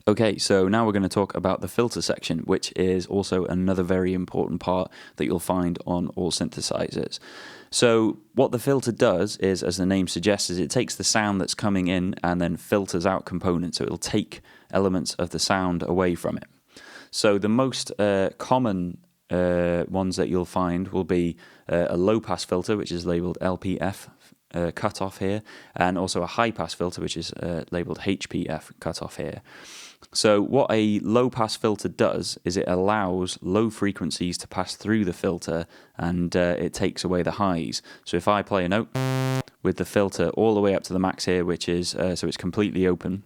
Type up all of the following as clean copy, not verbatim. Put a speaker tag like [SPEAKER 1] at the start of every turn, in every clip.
[SPEAKER 1] Okay, so now we're going to talk about the filter section, which is also another very important part that you'll find on all synthesizers. So what the filter does is, as the name suggests, is it takes the sound that's coming in and then filters out components. So it'll take elements of the sound away from it. So the most common ones that you'll find will be a low-pass filter, which is labeled LPF, cutoff here, and also a high-pass filter, which is labeled HPF, cutoff here. So what a low-pass filter does is it allows low frequencies to pass through the filter, and it takes away the highs. So if I play a note with the filter all the way up to the max here, which is, so it's completely open,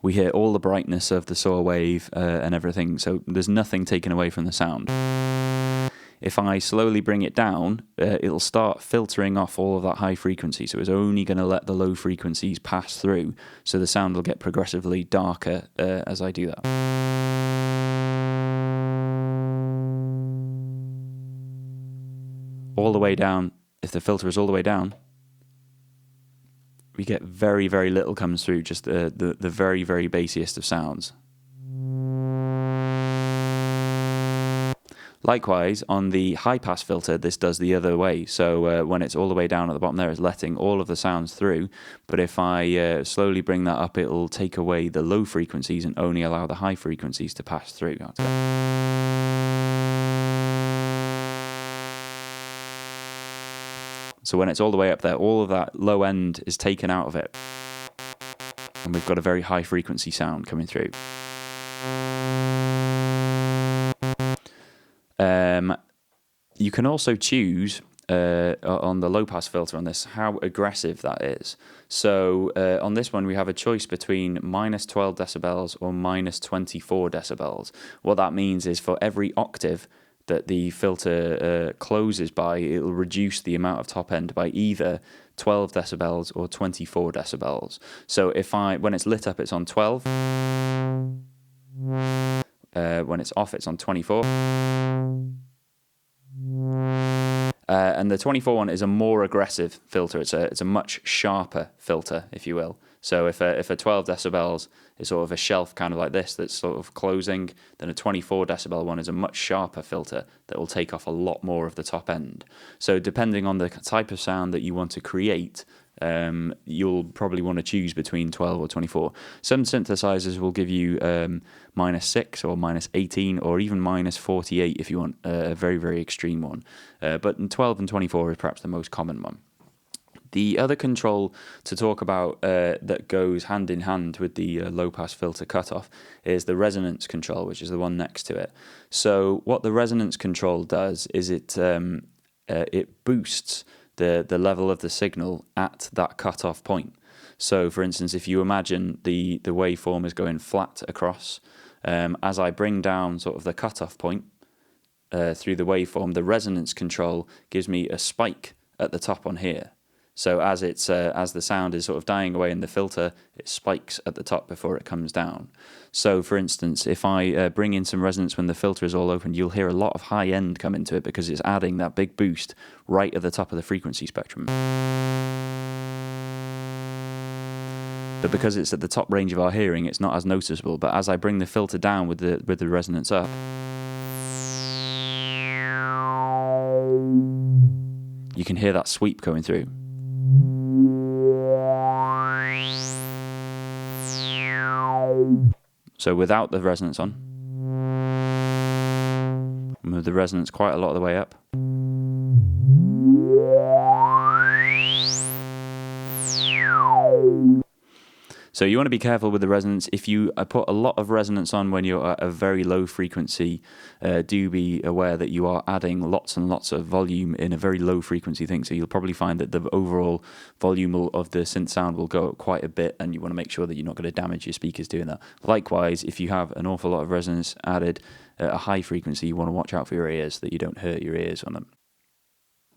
[SPEAKER 1] we hear all the brightness of the saw wave and everything, so there's nothing taken away from the sound. If I slowly bring it down, it'll start filtering off all of that high frequency, so it's only going to let the low frequencies pass through, so the sound will get progressively darker as I do that. All the way down, if the filter is all the way down, we get very, very little comes through, just the very, very bassiest of sounds. Likewise, on the high-pass filter, this does the other way. So when it's all the way down at the bottom there, it's letting all of the sounds through. But if I slowly bring that up, it'll take away the low frequencies and only allow the high frequencies to pass through. So when it's all the way up there, all of that low end is taken out of it. And we've got a very high frequency sound coming through. You can also choose on the low pass filter on this how aggressive that is. So on this one we have a choice between minus 12 decibels or minus 24 decibels. What that means is for every octave that the filter closes by, it'll reduce the amount of top end by either 12 decibels or 24 decibels. So when it's lit up, it's on 12. When it's off, it's on 24. And the 24 one is a more aggressive filter. It's a much sharper filter, if you will. So if a 12 decibels is sort of a shelf kind of like this that's sort of closing, then a 24 decibel one is a much sharper filter that will take off a lot more of the top end. So depending on the type of sound that you want to create, you'll probably want to choose between 12 or 24. Some synthesizers will give you minus 6 or minus 18 or even minus 48 if you want a very, very extreme one. But 12 and 24 is perhaps the most common one. The other control to talk about that goes hand in hand with the low-pass filter cutoff is the resonance control, which is the one next to it. So what the resonance control does is it boosts the level of the signal at that cutoff point. So, for instance, if you imagine the waveform is going flat across, as I bring down sort of the cutoff point through the waveform, the resonance control gives me a spike at the top on here. So as the sound is sort of dying away in the filter, it spikes at the top before it comes down. So, for instance, if I bring in some resonance when the filter is all open, you'll hear a lot of high end come into it because it's adding that big boost right at the top of the frequency spectrum. But because it's at the top range of our hearing, it's not as noticeable. But as I bring the filter down with the resonance up, you can hear that sweep coming through. So without the resonance on, move the resonance quite a lot of the way up. So you want to be careful with the resonance. If you put a lot of resonance on when you're at a very low frequency, do be aware that you are adding lots and lots of volume in a very low frequency thing. So you'll probably find that the overall volume of the synth sound will go up quite a bit, and you want to make sure that you're not going to damage your speakers doing that. Likewise, if you have an awful lot of resonance added at a high frequency, you want to watch out for your ears, that you don't hurt your ears on them.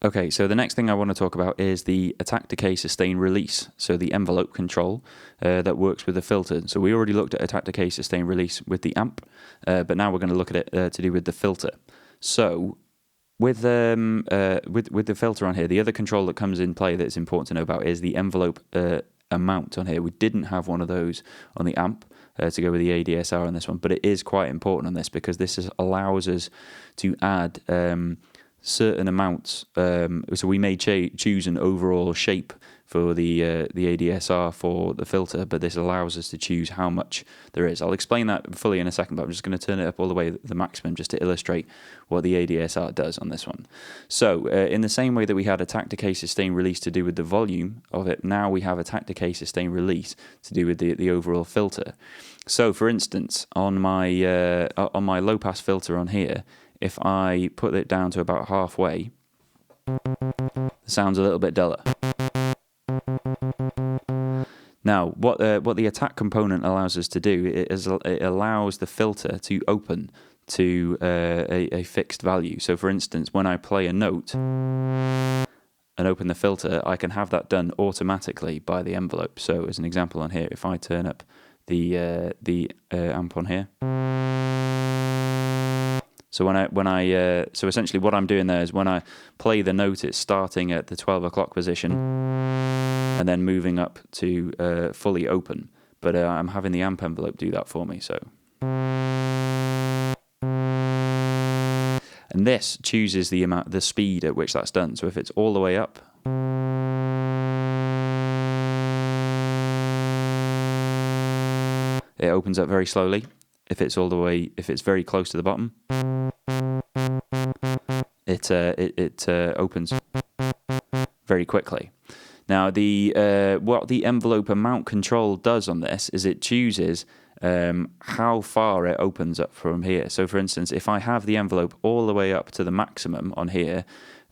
[SPEAKER 1] Okay, so the next thing I want to talk about is the attack, decay, sustain, release. So the envelope control that works with the filter. So we already looked at attack, decay, sustain, release with the amp, but now we're going to look at it to do with the filter. So with the filter on here, the other control that comes in play that's important to know about is the envelope amount on here. We didn't have one of those on the amp to go with the ADSR on this one, but it is quite important on this because allows us to add certain amounts. So we may choose an overall shape for the ADSR for the filter, but this allows us to choose how much there is. I'll explain that fully in a second, but I'm just going to turn it up all the way to the maximum just to illustrate what the ADSR does on this one. So in the same way that we had attack, decay, sustain, release to do with the volume of it, now we have attack, decay, sustain, release to do with the overall filter. So for instance, on my low pass filter on here, if I put it down to about halfway, the sound's a little bit duller. Now, what the attack component allows us to do it allows the filter to open to a fixed value. So, for instance, when I play a note and open the filter, I can have that done automatically by the envelope. So, as an example on here, if I turn up the amp on here. So so essentially what I'm doing there is when I play the note, it's starting at the 12 o'clock position and then moving up to fully open. But I'm having the amp envelope do that for me. So, and this chooses the speed at which that's done. So if it's all the way up, it opens up very slowly. If it's very close to the bottom, it opens very quickly. Now, what the envelope amount control does on this is it chooses how far it opens up from here. So, for instance, if I have the envelope all the way up to the maximum on here,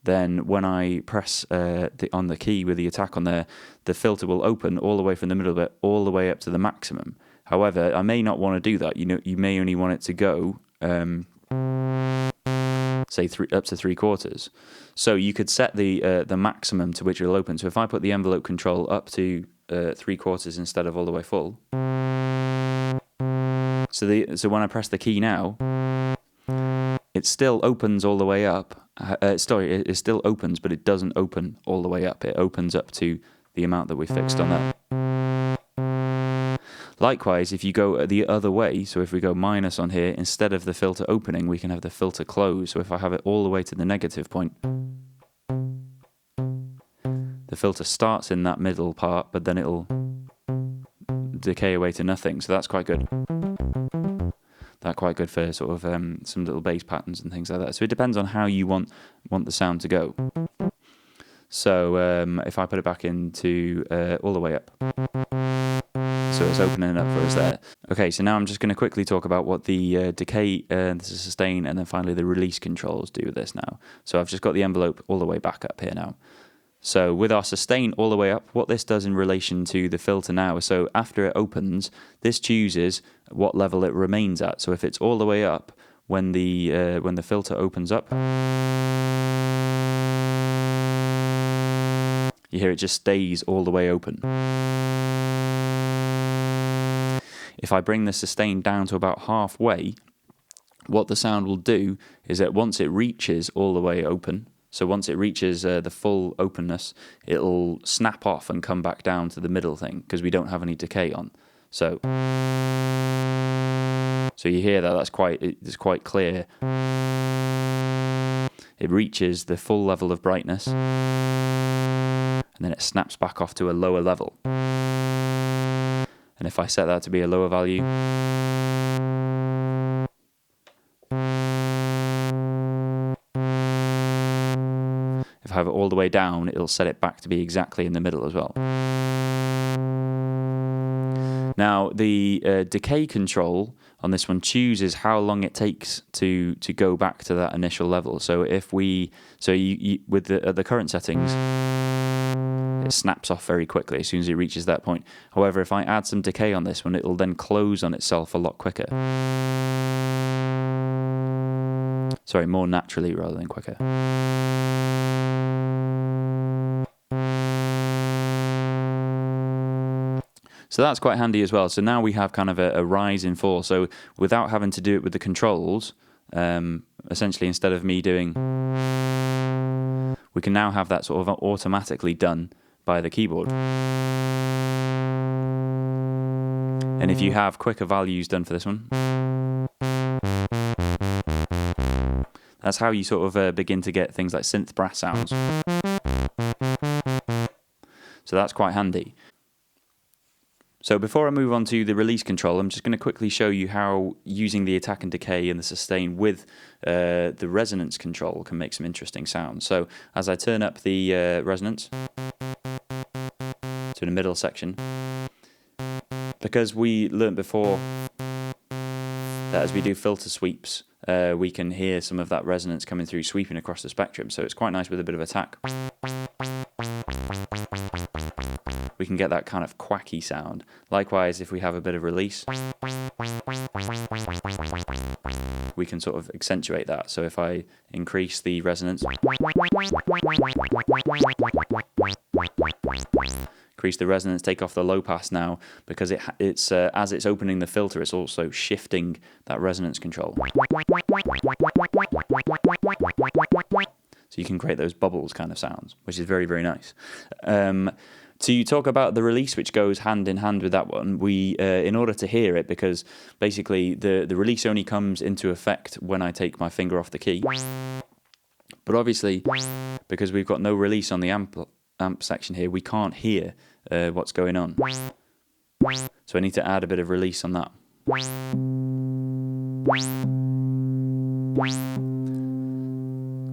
[SPEAKER 1] then when I press on the key with the attack on there, the filter will open all the way from the middle of it all the way up to the maximum. However, I may not want to do that. You may only want it to go, say up to 3/4. So you could set the maximum to which it'll open. So if I put the envelope control up to 3/4 instead of all the way full, so when I press the key now, it still opens all the way up. It still opens, but it doesn't open all the way up. It opens up to the amount that we fixed on that. Likewise, if you go the other way, so if we go minus on here, instead of the filter opening, we can have the filter close. So if I have it all the way to the negative point, the filter starts in that middle part, but then it'll decay away to nothing. So that's quite good. That's quite good for sort of some little bass patterns and things like that. So it depends on how you want the sound to go. So if I put it back into all the way up. So it's opening up for us there. Okay, so now I'm just going to quickly talk about what the decay, the sustain, and then finally the release controls do with this now. So I've just got the envelope all the way back up here now. So with our sustain all the way up, what this does in relation to the filter now, so after it opens, this chooses what level it remains at. So if it's all the way up, when the filter opens up, you hear it just stays all the way open. If I bring the sustain down to about halfway, what the sound will do is that once it reaches all the way open, so once it reaches the full openness, it'll snap off and come back down to the middle thing because we don't have any decay on. So you hear that it's quite clear. It reaches the full level of brightness and then it snaps back off to a lower level. And if I set that to be a lower value, if I have it all the way down, it'll set it back to be exactly in the middle as well. Now, the decay control on this one chooses how long it takes to go back to that initial level. So if with the current settings, it snaps off very quickly as soon as it reaches that point. However, if I add some decay on this one, it'll then close on itself a lot quicker. Sorry, more naturally rather than quicker. So that's quite handy as well. So now we have kind of a rise in fall. So without having to do it with the controls, essentially instead of me doing, we can now have that sort of automatically done by the keyboard. And if you have quicker values done for this one, that's how you sort of begin to get things like synth brass sounds. So that's quite handy. So before I move on to the release control, I'm just going to quickly show you how using the attack and decay and the sustain with the resonance control can make some interesting sounds. So as I turn up the resonance to the middle section, because we learnt before that as we do filter sweeps, we can hear some of that resonance coming through, sweeping across the spectrum. So it's quite nice with a bit of attack. We can get that kind of quacky sound. Likewise, if we have a bit of release, we can sort of accentuate that. So if I increase the resonance, increase the resonance, take off the low pass now, because it's as it's opening the filter, it's also shifting that resonance control. So you can create those bubbles kind of sounds, which is very, very nice. To talk about the release, which goes hand in hand with that one, we, in order to hear it, because basically the release only comes into effect when I take my finger off the key. But obviously, because we've got no release on the amp section here, we can't hear what's going on. So I need to add a bit of release on that.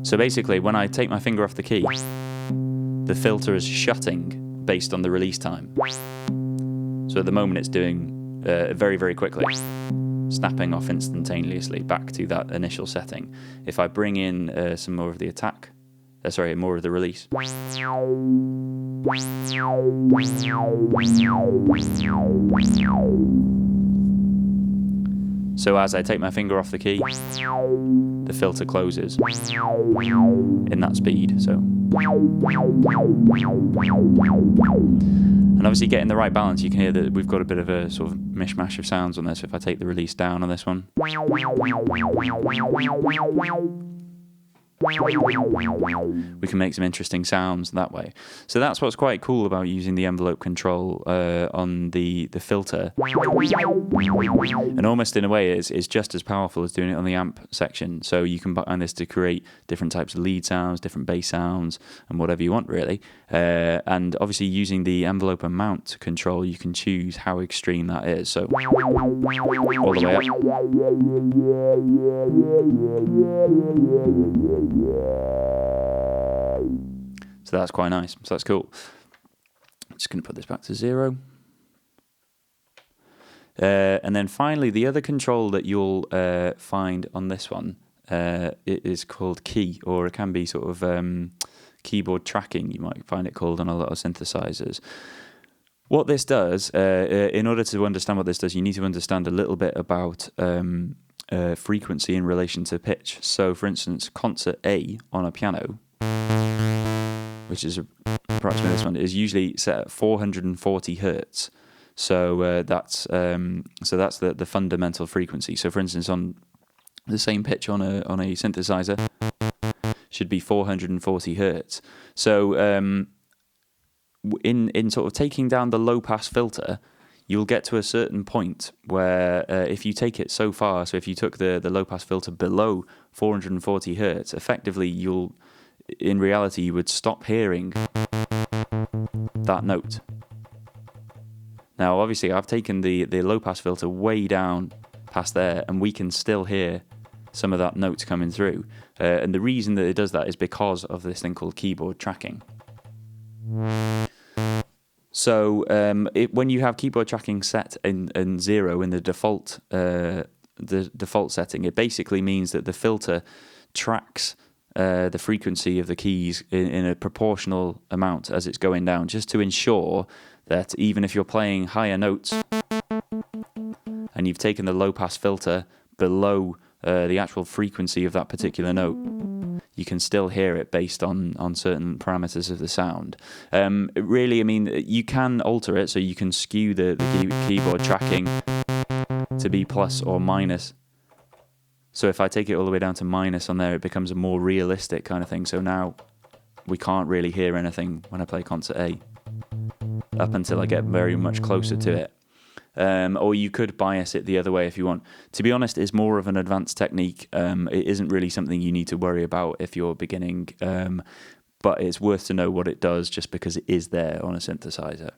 [SPEAKER 1] So basically, when I take my finger off the key, the filter is shutting based on the release time. So at the moment it's doing very, very quickly, snapping off instantaneously back to that initial setting. If I bring in some more of the attack, more of the release. So as I take my finger off the key, the filter closes in that speed. So, and obviously getting the right balance, you can hear that we've got a bit of a sort of mishmash of sounds on this. If I take the release down on this one, we can make some interesting sounds that way. So that's what's quite cool about using the envelope control on the filter. And almost in a way is just as powerful as doing it on the amp section. So you can combine this to create different types of lead sounds, different bass sounds, and whatever you want really. And obviously using the envelope and mount control, you can choose how extreme that is. So all the way up. So that's quite nice. So that's cool. I'm just going to put this back to 0. And then finally, the other control that you'll find on this one it is called key, or it can be sort of keyboard tracking, you might find it called on a lot of synthesizers. What this does, in order to understand what this does, you need to understand a little bit about frequency in relation to pitch. So, for instance, concert A on a piano, which is approximately this one, is usually set at 440 hertz. So that's the fundamental frequency. So, for instance, on the same pitch on a synthesizer should be 440 hertz. So, in sort of taking down the low pass filter, you'll get to a certain point where if you take it so far, so if you took the low pass filter below 440 hertz, effectively in reality you would stop hearing that note. Now obviously I've taken the low pass filter way down past there, and we can still hear some of that note coming through. And the reason that it does that is because of this thing called keyboard tracking. So when you have keyboard tracking set in 0 in the default setting, it basically means that the filter tracks the frequency of the keys in a proportional amount as it's going down, just to ensure that even if you're playing higher notes and you've taken the low pass filter below the actual frequency of that particular note, you can still hear it based on certain parameters of the sound. Really, I mean, you can alter it, so you can skew the keyboard tracking to be plus or minus. So if I take it all the way down to minus on there, it becomes a more realistic kind of thing. So now we can't really hear anything when I play concert A, up until I get very much closer to it. Or you could bias it the other way if you want. To be honest, it's more of an advanced technique. It isn't really something you need to worry about if you're beginning, but it's worth to know what it does just because it is there on a synthesizer.